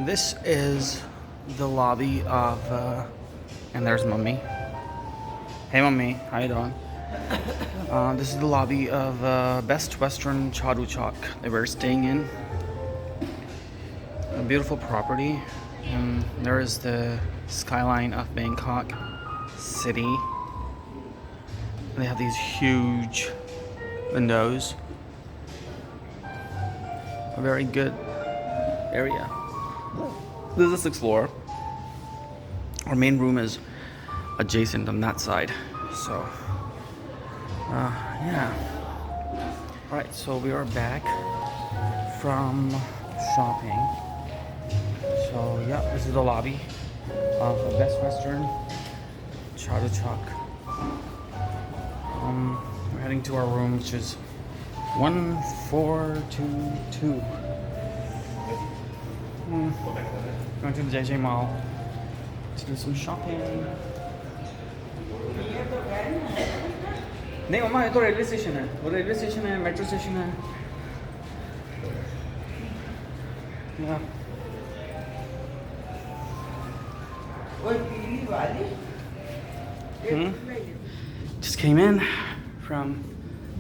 This is the lobby of, and there's Mummy. Hey Mummy, how you doing? This is the lobby of Best Western Chatuchak that we're staying in. A beautiful property, and there is the skyline of Bangkok City. They have these huge windows. A very good area. This is the 6th floor. Our main room is adjacent on that side. So, yeah. Alright, so we are back from shopping. So, yeah, this is the lobby of Best Western Chatuchak. We're heading to our room, which is 1422. Going to the JJ Mall to do some shopping. नहीं मम्मा ये तो railway station है वो railway station है metro station है yeah. Just came in from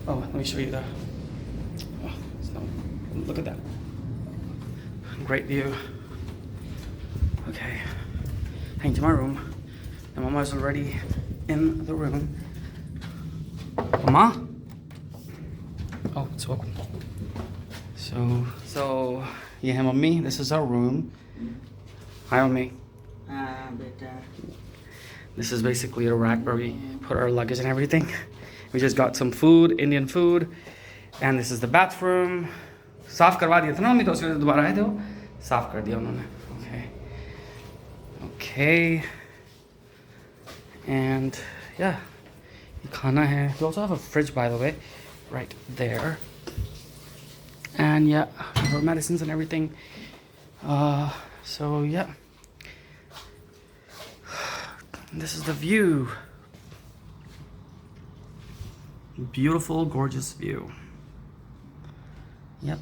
let me show you the look at that great view. Okay, heading to my room. And Mama's already in the room. Mama? Oh, it's welcome. So yeah, Mommy, this is our room. Hi, Mommy. This is basically a rack where we put our luggage and everything. We just got some food, Indian food. And this is the bathroom. साफ करवा दिया था ना mummy तो उसके दोबारा आए थे वो साफ कर दिया उन्होंने. Okay. And yeah, khana hai. We also have a fridge, by the way, right there. And yeah, our medicines and everything. So yeah, this is the view. Beautiful, gorgeous view. Yep.